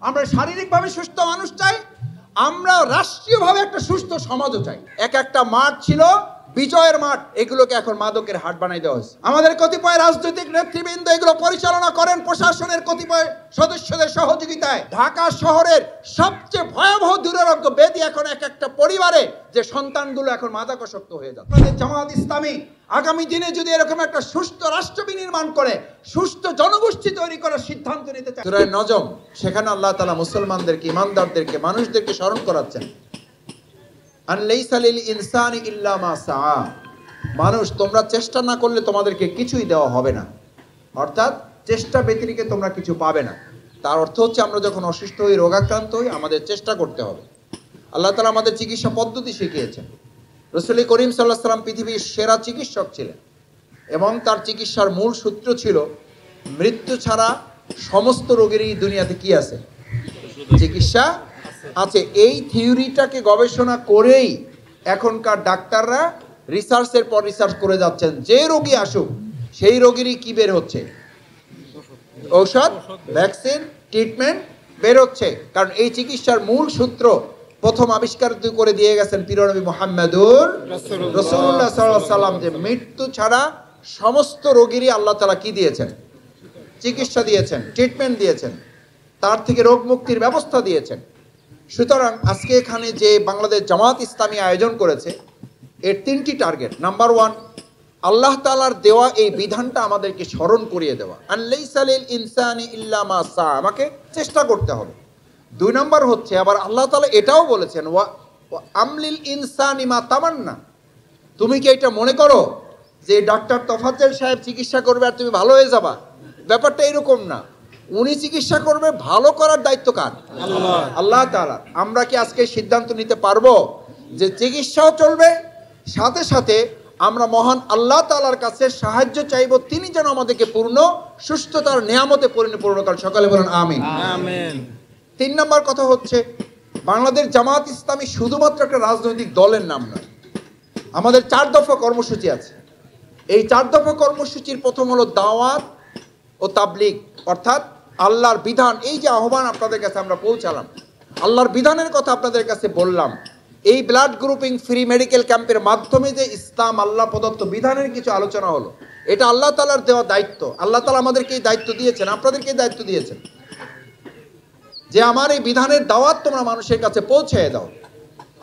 আমরা শারীরিকভাবে সুস্থ মানুষ চাই, আমরা রাষ্ট্রীয়ভাবে একটা সুস্থ সমাজও চাই। একটা মাঠ ছিল বিজয়ের মাঠ, এগুলোকে এখন মাদকের হাট বানাই দেওয়া হয়েছে। আমাদের কতিপয় রাজনৈতিক নেতৃবৃন্দ এগুলো পরিচালনা করেন প্রশাসনের কতিপয় সদস্যদের সহযোগিতায়। ঢাকা শহরের সবচেয়ে ভয়াবহ দুরারোগ্য ব্যাধি এখন একটা পরিবারে, যে সন্তানগুলো এখন মাদকাসক্ত হয়ে যাচ্ছে। জামাত ইসলামী আগামী দিনে যদি এরকম একটা সুস্থ রাষ্ট্র বিনির্মাণ করে, সুস্থ জনগোষ্ঠী তৈরি করার সিদ্ধান্ত নিতে চায়। সূরা নজম, সেখানে আল্লাহ তাআলা মুসলমানদেরকে, ইমানদারদেরকে, মানুষদেরকে স্মরণ করাচ্ছেন, আনলাইসা লিল ইনসানি ইল্লা মা সাআ, মানুষ তোমরা চেষ্টা না করলে তোমাদেরকে কিছুই দেওয়া হবে না, অর্থাৎ চেষ্টা ব্যতিরেকে তোমরা কিছু পাবে না। তার অর্থ হচ্ছে আমরা যখন অসুস্থ হই, রোগাক্রান্ত হই, আমাদের চেষ্টা করতে হবে। আল্লাহ তাআলা আমাদের চিকিৎসা পদ্ধতি শিখিয়েছেন। রাসূল করিম সাল্লাল্লাহু আলাইহি ওয়াসাল্লাম পৃথিবীর সেরা চিকিৎসক ছিলেন এবং তার চিকিৎসার মূল সূত্র ছিল মৃত্যু ছাড়া সমস্ত রোগেরই দুনিয়াতে কি আছে? চিকিৎসা আছে। এই থিওরিটাকে গবেষণা করেই এখনকার ডাক্তাররা রিসার্চের পর রিসার্চ করে যাচ্ছেন, যে রোগী আসুক সেই রোগীরই কি বের হচ্ছে? ঔষধ, ভ্যাকসিন, ট্রিটমেন্ট বের হচ্ছে। কারণ এই চিকিৎসার মূল সূত্র প্রথম আবিষ্কার করে দিয়ে গেছেন প্রিয়নবী মুহাম্মদুর রাসূলুল্লাহ সাল্লাল্লাহু আলাইহি ওয়াসাল্লাম, যে মৃত্যু ছাড়া সমস্ত রোগীরই আল্লাহ তাআলা কি দিয়েছেন? চিকিৎসা দিয়েছেন, ট্রিটমেন্ট দিয়েছেন, তার থেকে রোগ মুক্তির ব্যবস্থা দিয়েছেন। সুতরাং আজকে এখানে যে বাংলাদেশ জামাত ইসলামী আয়োজন করেছে, এর তিনটি টার্গেট। নাম্বার 1, আল্লাহ তাআলার দেওয়া এই বিধানটা আমাদেরকে স্মরণ করিয়ে দেওয়া, আনলাইসা লিল ইনসানি ইল্লা মা সা, আমাকে চেষ্টা করতে হবে। 2 নম্বর হচ্ছে আবার আল্লাহ তাআলা এটাও বলেছেন, ওয়া আমলিল ইনসানি মা তামান্না, তুমি কি এটা মনে করো যে ডাক্তার তোফাজ্জল সাহেব চিকিৎসা করবে আর তুমি ভালো হয়ে যাবা? ব্যাপারটা এরকম না। উনি চিকিৎসা করবে, ভালো করার দায়িত্ব কার? আল্লাহ তাআলা। আমরা কি আজকে সিদ্ধান্ত নিতে পারবো যে চিকিৎসাও চলবে, সাথে সাথে আমরা মহান আল্লাহ তাআলার কাছে সাহায্য চাইবো, তিনি যেন আমাদেরকে পূর্ণ সুস্থতার নিয়ামতে পরিপূর্ণ করেন? সকালে বলেন আমিন। আমিন। 3 নম্বর কথা হচ্ছে, বাংলাদেশ জামাত ইসলামী শুধুমাত্র একটা রাজনৈতিক দলের নাম নয়, আমাদের 4 দফা কর্মসূচি আছে। এই 4 দফা কর্মসূচির প্রথম হলো দাওয়াত ও তাবলীগ, অর্থাৎ আল্লাহর বিধান। এই যে আহ্বান আপনাদের কাছে আমরা পৌঁছালাম, আল্লাহর বিধানের কথা আপনাদের কাছে বললাম, এই ব্লাড গ্রুপিং ফ্রি মেডিকেল ক্যাম্পের মাধ্যমে যে ইসলাম আল্লাহ প্রদত্ত বিধানের কিছু আলোচনা হলো, এটা আল্লাহ তাআলার দেওয়া দায়িত্ব। আল্লাহ তাআলা আমাদেরকে এই দায়িত্ব দিয়েছেন, আপনাদেরকে এই দায়িত্ব দিয়েছেন যে আমার এই বিধানের দাওয়াত তোমরা মানুষের কাছে পৌঁছে দাও।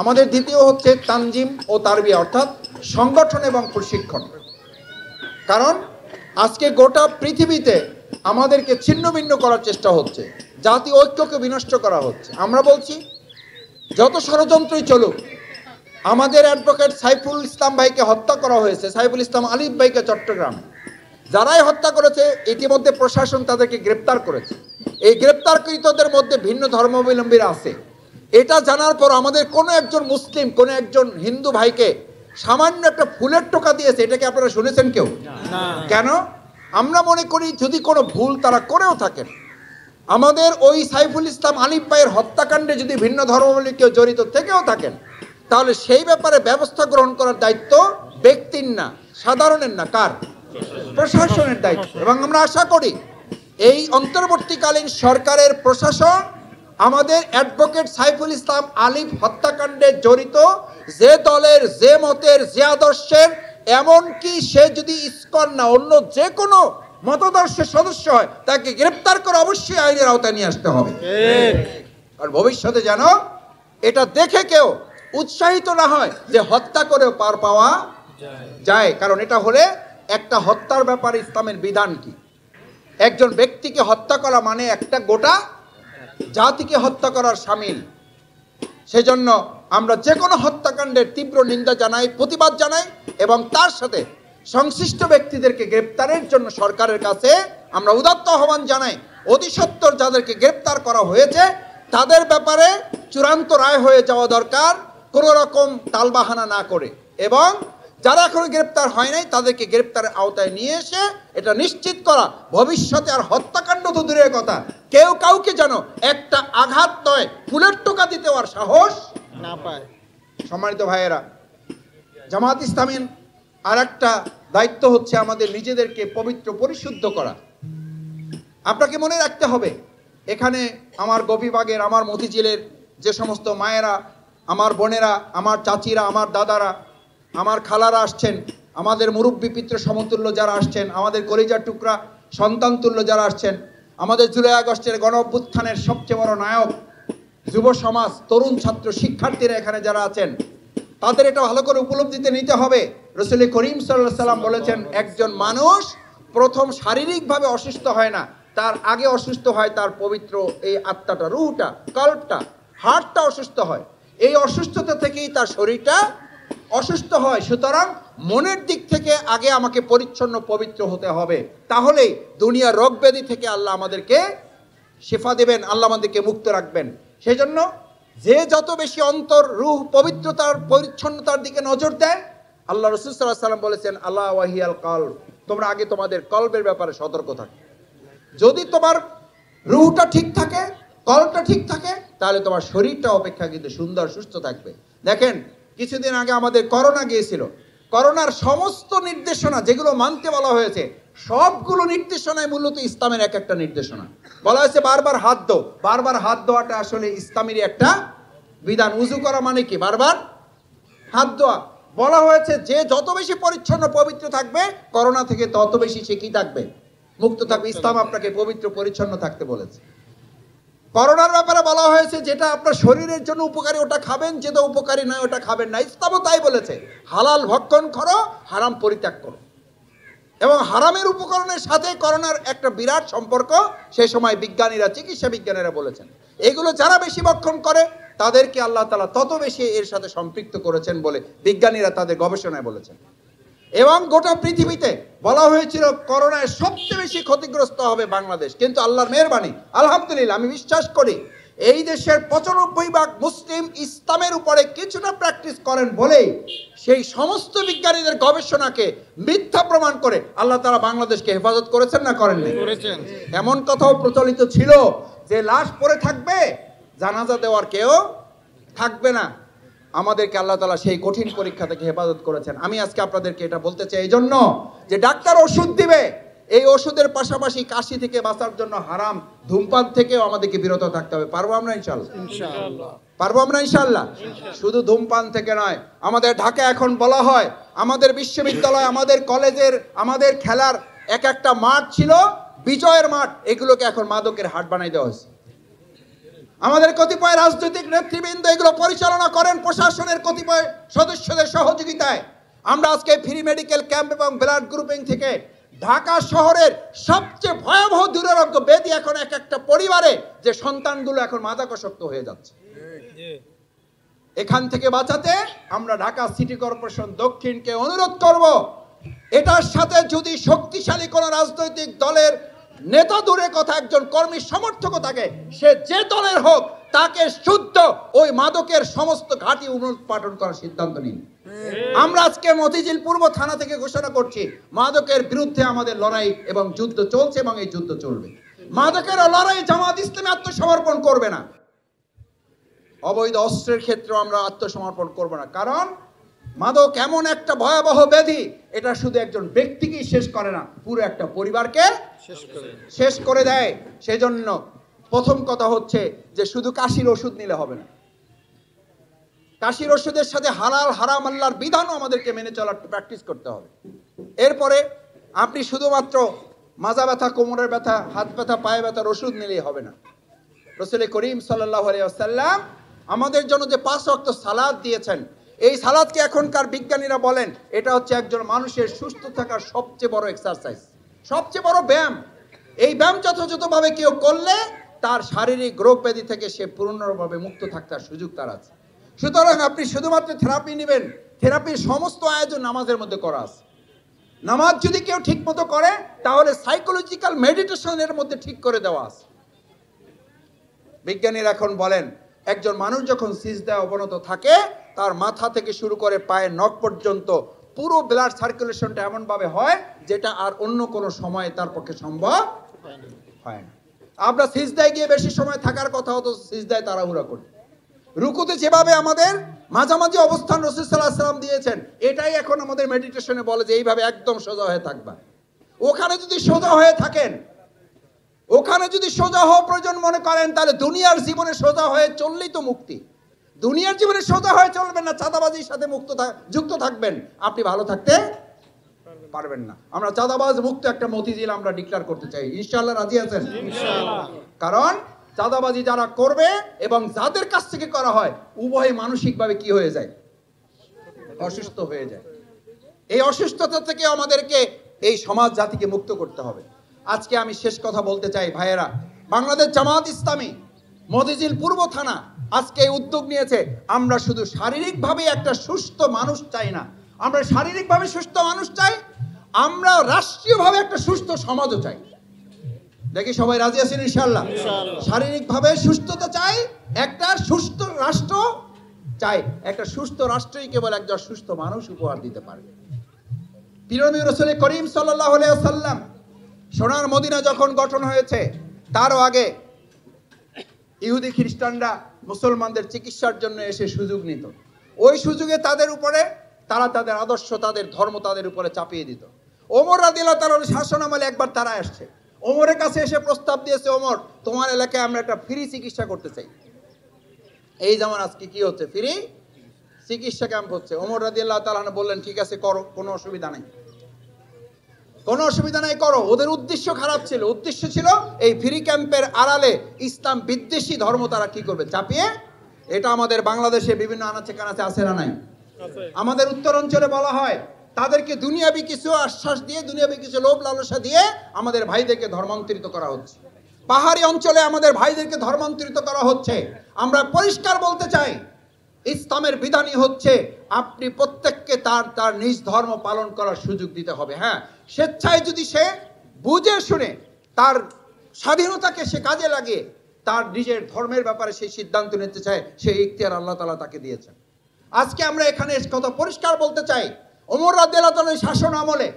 আমাদের দ্বিতীয় হচ্ছে তানজিম ও তারবিয়া, অর্থাৎ সংগঠন এবং প্রশিক্ষণ। কারণ আজকে গোটা পৃথিবীতে আমাদেরকে ছিন্ন ভিন্ন করার চেষ্টা হচ্ছে, জাতি ঐক্যকে বিনষ্ট করা হচ্ছে। আমরা বলছি যত ষড়যন্ত্রই চলুক, আমাদের অ্যাডভোকেট সাইফুল ইসলাম ভাইকে হত্যা করা হয়েছে, সাইফুল ইসলাম আলিফ ভাইকে চট্টগ্রামে। যারাই হত্যা করেছে ইতিমধ্যে প্রশাসন তাদেরকে গ্রেপ্তার করেছে। এই গ্রেপ্তারকৃতদের মধ্যে ভিন্ন ধর্মাবলম্বীরা আছে। এটা জানার পর আমাদের কোনো একজন মুসলিম, কোনো একজন হিন্দু ভাইকে সামান্য একটা ফুলের টোকা দিয়েছে, এটাকে আপনারা শুনেছেন কেউ? কেন? আমরা মনে করি যদি কোনো ভুল তারা করেও থাকেন, আমাদের ওই সাইফুল ইসলাম আলিফ ভাইয়ের হত্যাকাণ্ডে যদি ভিন্ন ধর্মাবলম্বী কেউ জড়িত থেকেও থাকেন, তাহলে সেই ব্যাপারে ব্যবস্থা গ্রহণ করার দায়িত্ব ব্যক্তির না, সাধারণের না, কার? প্রশাসনের দায়িত্ব। এবং আমরা আশা করি এই অন্তর্বর্তীকালীন সরকারের প্রশাসন আমাদের অ্যাডভোকেট সাইফুল ইসলাম আলিফ হত্যাকাণ্ডে জড়িত যে দলের, যে মতের, যে আদর্শের, এমনকি সে যদি ইসকন না অন্য যে কোনো মতাদর্শের সদস্য হয়, তাকে গ্রেপ্তার করে অবশ্যই আইনের আওতায় নিয়ে আসতে হবে। আর ভবিষ্যতে যেন এটা দেখে কেউ উৎসাহিত না হয় যে হত্যা করেও পার পাওয়া যায়। কারণ এটা হলে একটা হত্যার ব্যাপারে ইসলামের বিধান কি? একজন ব্যক্তিকে হত্যা করা মানে একটা গোটা জাতিকে হত্যা করার শামিল। সেজন্য আমরা যে কোনো হত্যাকাণ্ডের তীব্র নিন্দা জানাই, প্রতিবাদ জানাই, এবং তার সাথে সংশ্লিষ্ট ব্যক্তিদেরকে গ্রেপ্তারের জন্য সরকারের কাছে আমরা উদাত্ত আহ্বান জানাই। অতি সত্বর যাদেরকে গ্রেপ্তার করা হয়েছে তাদের ব্যাপারে চূড়ান্ত রায় হয়ে যাওয়া দরকার, কোনো রকম টালবাহানা না করে। এবং যারা এখনো গ্রেপ্তার হয় নাই তাদেরকে গ্রেপ্তারের আওতায় নিয়ে এসে এটা নিশ্চিত করা, ভবিষ্যতে আর হত্যাকাণ্ড তো দূরের কথা, কেউ কাউকে যেন একটা আঘাত নয় ফুলের টোকা দিতে আর সাহস না পায়। সম্মানিত ভাইয়েরা, জামাত ইসলামীর আর একটা দায়িত্ব হচ্ছে আমাদের নিজেদেরকে পবিত্র পরিশুদ্ধ করা। আপনাকে মনে রাখতে হবে এখানে আমার গোপীবাগের, আমার মতিঝিলের যে সমস্ত মায়েরা, আমার বোনেরা, আমার চাচিরা, আমার দাদারা, আমার খালারা আসছেন, আমাদের মুরব্বী পিতৃ সমতুল্য যারা আসছেন, আমাদের কলিজার টুকরা সন্তানতুল্য যারা আসছেন, আমাদের জুলাই আগস্টের গণ অভ্যুত্থানের সবচেয়ে বড় নায়ক যুব সমাজ, তরুণ ছাত্র শিক্ষার্থীরা এখানে যারা আছেন, তাদের এটা ভালো করে উপলব্ধিতে নিতে হবে। রাসূল করিম সাল্লাল্লাহু আলাইহি সাল্লাম বলেছেন, একজন মানুষ প্রথম শারীরিকভাবে অসুস্থ হয় না, তার আগে অসুস্থ হয় তার পবিত্র এই আত্মাটা, রুহটা, কল্পটা, হার্টটা অসুস্থ হয়। এই অসুস্থতা থেকেই তার শরীরটা অসুস্থ হয়। সুতরাং মনের দিক থেকে আগে আমাকে পরিচ্ছন্ন পবিত্র হতে হবে, তাহলেই দুনিয়ার রোগ ব্যাধি থেকে আল্লাহ আমাদেরকে শিফা দেবেন, আল্লাহ আমাদেরকে মুক্ত রাখবেন। সেই জন্য যে যত বেশি অন্তর, রূহ, পবিত্রতার, পরিচ্ছন্নতার দিকে নজর দেয়, আল্লাহ রাসূল সাল্লাল্লাহু আলাইহি সাল্লাম বলেছেন, আল্লাহ ওয়াহিয়াল কলব, তোমরা আগে তোমাদের কলবের ব্যাপারে সতর্ক থাকো। যদি তোমার রূহটা ঠিক থাকে, কলবটা ঠিক থাকে, তাহলে তোমার শরীরটা অপেক্ষাকৃত সুন্দর সুস্থ থাকবে। দেখেন, কিছুদিন আগে আমাদের করোনা গিয়েছিল, করোনার সমস্ত নির্দেশনা যেগুলো মানতে বলা হয়েছে, সবগুলো নির্দেশনায় মূলত ইসলামের এক একটা নির্দেশনা। বলা হয়েছে বারবার হাত ধো, বারবার হাত ধোয়াটা আসলে ইসলামেরই একটা বিধান। উযু করা মানে কি? বারবার হাত ধোয়া। বলা হয়েছে যে যত বেশি পরিচ্ছন্ন পবিত্র থাকবে, করোনা থেকে তত বেশি সে কি থাকবে? মুক্ত থাকবে। ইসলাম আপনাকে পবিত্র পরিচ্ছন্ন থাকতে বলেছে। করোনার ব্যাপারে বলা হয়েছে যেটা আপনার শরীরের জন্য উপকারী ওটা খাবেন, যেটা উপকারী নয় ওটা খাবেন না। ইসলামও তাই বলেছে, হালাল ভক্ষণ করো, হারাম পরিত্যাগ করো। এবং হারামের উপকরণের সাথে করোনার একটা বিরাট সম্পর্ক সেই সময় বিজ্ঞানীরা, চিকিৎসা বিজ্ঞানীরা বলেছেন। এগুলো যারা বেশি ভক্ষণ করে তাদেরকে আল্লাহ তাআলা তত বেশি এর সাথে সম্পৃক্ত করেছেন বলে বিজ্ঞানীরা তাদের গবেষণায় বলেছেন। এবং গোটা পৃথিবীতে বলা হয়েছিল করোনায় সবচেয়ে বেশি ক্ষতিগ্রস্ত হবে বাংলাদেশ, কিন্তু আল্লাহর মেহেরবানি, আলহামদুলিল্লাহ, আমি বিশ্বাস করি এই দেশের 95% মুসলিম ইসলামের উপরে কিছুটা প্র্যাকটিস করেন বলেই সেই সমস্ত বিজ্ঞানীদের গবেষণাকে মিথ্যা প্রমাণ করে আল্লাহ তাআলা বাংলাদেশকে হেফাজত করেছেন না করেননি? করেছেন। এমন কথাও প্রচলিত ছিল যে লাশ পড়ে থাকবে, জানাজা দেওয়ার কেউ থাকবে না। আমাদেরকে আল্লাহ তাআলা সেই কঠিন পরীক্ষা থেকে হেফাজত করেছেন। আমি আজকে আপনাদেরকে এটা বলতে চাই এই জন্য যে ডাক্তার ওষুধ দিবে, এই ওষুধের পাশাপাশি কাশি থেকে বাঁচার জন্য হারাম ধূমপান থেকেও আমাদেরকে বিরত থাকতে হবে। পারবো আমরা ইনশাআল্লাহ? ইনশাআল্লাহ পারবো আমরা ইনশাআল্লাহ। শুধু ধূমপান থেকে নয়, আমাদের ঢাকায় এখন বলা হয় আমাদের বিশ্ববিদ্যালয়, আমাদের কলেজের, আমাদের খেলার এক একটা মাঠ ছিল বিজয়ের মাঠ, এগুলোকে এখন মাদকের হাট বানাই দেওয়া হয়েছে। আমাদের কতিপয় রাজনৈতিক নেতৃবৃন্দ এগুলো পরিচালনা করেন প্রশাসনের কতিপয় সদস্যদের সহযোগিতায়। আমরা আজকে ফ্রি মেডিকেল ক্যাম্প এবং ব্লাড গ্রুপিং থেকে ঢাকা শহরের সবচেয়ে ভয়াবহ দুরারোগ্য ব্যাধি এখন এক একটা পরিবারে যে সন্তানগুলো এখন মাদকাসক্ত হয়ে যাচ্ছে, এখান থেকে বাঁচাতে আমরা ঢাকা সিটি কর্পোরেশন দক্ষিণকে অনুরোধ করব, এটার সাথে যদি শক্তিশালী কোন রাজনৈতিক দলের নেতা দূরে কথা একজন কর্মী সমর্থকও থাকে, সে যে দলের হোক, তাকে শুদ্ধ ওই মাদকের সমস্ত ঘাঁটি উৎপাটন করার সিদ্ধান্ত নিন। আমরা আজকে মতিঝিল পূর্ব থানা থেকে ঘোষণা করছি, মাদকের বিরুদ্ধে আমাদের লড়াই এবং যুদ্ধ চলছে এবং এই যুদ্ধ চলবে। মাদকের লড়াই জামাত ইসলামী আত্মসমর্পণ করবে না, অবৈধ অস্ত্রের ক্ষেত্রে আমরা আত্মসমর্পণ করব না। কারণ মাদক এমন একটা ভয়াবহ ব্যাধি, এটা শুধু একজন ব্যক্তিকেই শেষ করে না, পুরো একটা পরিবারকে শেষ করে দেয়। সেজন্য প্রথম কথা হচ্ছে যে শুধু কাশির ওষুধ নিলে হবে না, কাশির ওষুধের সাথে হালাল হারাম আল্লাহর বিধানও আমাদেরকে মেনে চলার প্র্যাকটিস করতে হবে। এরপরে আপনি শুধুমাত্র মাজা ব্যথা, কোমরের ব্যথা, হাত ব্যথা, পায়ে ব্যথার ওষুধ নিলেই হবে না। রাসূল করিম সাল্লাল্লাহু আলাইহি ওয়াসাল্লাম আমাদের জন্য যে 5 ওয়াক্ত সালাত দিয়েছেন, এই সালাতকে এখনকার বিজ্ঞানীরা বলেন এটা হচ্ছে একজন মানুষের সুস্থ থাকার সবচেয়ে বড় এক্সারসাইজ, সবচেয়ে বড় ব্যায়াম। এই ব্যায়াম যথাযথভাবে কেউ করলে তার শারীরিক রোগ ব্যাধি থেকে সে পূর্ণভাবে মুক্ত থাকার সুযোগ তার আছে। সুতরাং আপনি শুধুমাত্র থেরাপি নেবেন, থেরাপির সমস্ত আয়োজন নামাজের মধ্যে করা আছে। নামাজ যদি কেউ ঠিক মতো করে তাহলে সাইকোলজিক্যাল মেডিটেশনের মধ্যে ঠিক করে দেওয়া আছে। বিজ্ঞানীরা এখন বলেন একজন মানুষ যখন সিজদায় অবনত থাকে, তার মাথা থেকে শুরু করে পায়ের নখ পর্যন্ত পুরো ব্লাড সার্কুলেশনটা এমনভাবে হয় যেটা আর অন্য কোনো সময় তার পক্ষে সম্ভব হয় না। আমরা সিজদায় গিয়ে বেশি সময় থাকার কথা হতো, সিজদায় তাড়াহুড়া করি। রুকুতে যেভাবে আমাদের মাঝামাঝি অবস্থান রাসূল সাল্লাল্লাহু আলাইহি ওয়াসাল্লাম দিয়েছেন, এটাই এখন আমাদের মেডিটেশনে বলে যে এইভাবে একদম সোজা হয়ে থাকবা। ওখানে যদি সোজা হয়ে থাকেন ওখানে যদি সোজা হওয়া প্রয়োজন মনে করেন, তাহলে দুনিয়ার জীবনে সোজা হয়ে চললেই তো মুক্তি। দুনিয়ার জীবনে সোজা হয়ে চলবেন না, চাঁদাবাজির সাথে যুক্ত থাকবেন, আপনি ভালো থাকতে পারবেন না। আমরা চাঁদাবাজ মুক্ত একটা মতিঝিল আমরা ডিক্লেয়ার করতে চাই, ইনশাআল্লাহ রাজি আছেন? ইনশাআল্লাহ। কারণ চাঁদাবাজি যারা করবে এবং যাদের কাছ থেকে করা হয়, উভয় মানসিকভাবে কি হয়ে যায়? অসুস্থ হয়ে যায়। এই অসুস্থতা থেকে আমাদেরকে এই সমাজ জাতিকে মুক্ত করতে হবে। আজকে আমি শেষ কথা বলতে চাই ভাইয়েরা, বাংলাদেশ জামাত ইসলামী মতিঝিল পূর্ব থানা আজকে এই উদ্যোগ নিয়েছে। আমরা শুধু শারীরিকভাবে একটা সুস্থ মানুষ চাই না, আমরা শারীরিকভাবে সুস্থ মানুষ চাই, আমরা রাষ্ট্রীয়ভাবে একটা সুস্থ সমাজও চাই। দেখি সবাই রাজি আছেন ইনশাআল্লাহ? শারীরিকভাবে সুস্থতা চাই, একটা সুস্থ রাষ্ট্র চাই। একটা সুস্থ রাষ্ট্রই কেবল একজন সুস্থ মানুষ উপহার দিতে পারে। প্রিয় নবী রাসূল করিম সাল্লাল্লাহু আলাইহি ওয়াসাল্লাম সোনার মদিনা যখন গঠন হয়েছে, তারও আগে ইহুদি খ্রিস্টানরা মুসলমানদের চিকিৎসার জন্য এসে সুযোগ নিত। ওই সুযোগে তাদের উপরে তারা তাদের আদর্শ, তাদের ধর্ম তাদের উপরে চাপিয়ে দিত। ওমর রাদিয়াল্লাহু তাআলার শাসন আমলে একবার তারা আসছে, ওমরের কাছে এসে প্রস্তাব দিয়েছে, ওমর তোমার এলাকায় আমরা একটা ফ্রি চিকিৎসা করতে চাই। এই যেমন আজকে কি হচ্ছে, ফ্রি চিকিৎসা ক্যাম্প হচ্ছে। ওমর রাদিয়াল্লাহু তাআলা বললেন ঠিক আছে করো, কোনো অসুবিধা নেই, কোনো অসুবিধা নাই, করো। ওদের উদ্দেশ্য খারাপ ছিল, উদ্দেশ্য ছিল এই ফ্রি ক্যাম্পের আড়ালে ইসলাম বিদ্বেষী ধর্ম তারা কি করবে, চাপিয়ে। এটা আমাদের বাংলাদেশে বিভিন্ন আনাচে কানাচে আছে না নাই? আমাদের উত্তর অঞ্চলে বলা হয় তাদেরকে দুনিয়াবি কিছু আশ্বাস দিয়ে, দুনিয়াবি কিছু লোভ লালসা দিয়ে আমাদের ভাইদেরকে ধর্মান্তরিত করা হচ্ছে। পাহাড়ি অঞ্চলে আমাদের ভাইদেরকে ধর্মান্তরিত করা হচ্ছে। আমরা পরিষ্কার বলতে চাই, ইসলামের বিধানই হচ্ছে আপনি প্রত্যেককে তার তার নিজ ধর্ম পালন করার সুযোগ দিতে হবে। হ্যাঁ, স্বেচ্ছায় যদি সে বুঝে শুনে তার স্বাধীনতাকে সে কাজে লাগিয়ে তার নিজের ধর্মের ব্যাপারে সেই সিদ্ধান্ত নিতে চায়, সেই ইখতিয়ার আল্লাহ তাআলা তাকে দিয়েছেন। আজকে আমরা এখানে কথা পরিষ্কার বলতে চাই, ওমর রাদিয়াল্লাহু তাআলার শাসন আমলে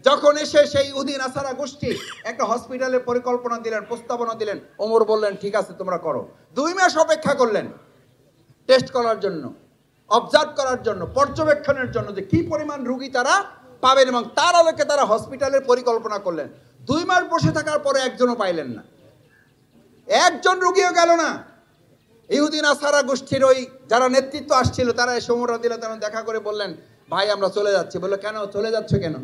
যখন এসে সেই ইহুদি নাসারা গোষ্ঠী একটা হসপিটালের পরিকল্পনা দিলেন, প্রস্তাবনা দিলেন, ওমর বললেন ঠিক আছে তোমরা করো। 2 মাস অপেক্ষা করলেন টেস্ট করার জন্য, অবজার্ভ করার জন্য, পর্যবেক্ষণের জন্য যে কি পরিমাণ রোগী তারা পাবেন, এবং তার আলোকে তারা হসপিটালের পরিকল্পনা করলেন। 2 মাস বসে থাকার পরে একজনও পাইলেন না, একজন রোগীও গেল না। ইহুদি নাসারা গোষ্ঠীর ওই যারা নেতৃত্ব আসছিল তারা এসে ওমর রাদিয়াল্লাহু তাআলা দেখা করে বললেন ভাই আমরা চলে যাচ্ছি। বললো কেন চলে যাচ্ছ কেন?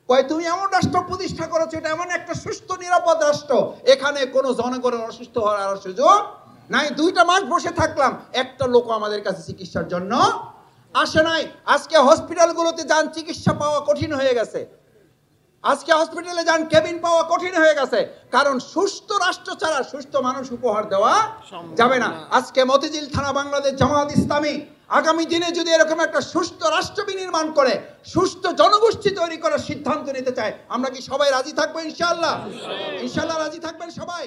কয় তুমি এমন রাষ্ট্র প্রতিষ্ঠা করেছো, এটা এমন একটা সুস্থ নিরাপদ রাষ্ট্র, এখানে কোনো জনগণের অসুস্থ হওয়ার আর সুযোগ নাই। 2টা মাস বসে থাকলাম, একটা লোক আমাদের কাছে চিকিৎসার জন্য আসে নাই। আজকে হসপিটালগুলোতে যান, চিকিৎসা পাওয়া কঠিন হয়ে গেছে। আজকে হসপিটালে যান, কেবিন পাওয়া কঠিন হয়ে গেছে, কারণ সুস্থ রাষ্ট্র ছাড়া সুস্থ মানুষ উপহার দেওয়া যাবে না। আজকে মতিঝিল থানা বাংলাদেশ জামাত ইসলামী আগামী দিনে যদি এরকম একটা সুস্থ রাষ্ট্র বিনির্মাণ করে সুস্থ জনগোষ্ঠী তৈরি করার সিদ্ধান্ত নিতে চায়, আমরা কি সবাই রাজি থাকবো? ইনশাআল্লাহ, ইনশাআল্লাহ রাজি থাকবেন সবাই।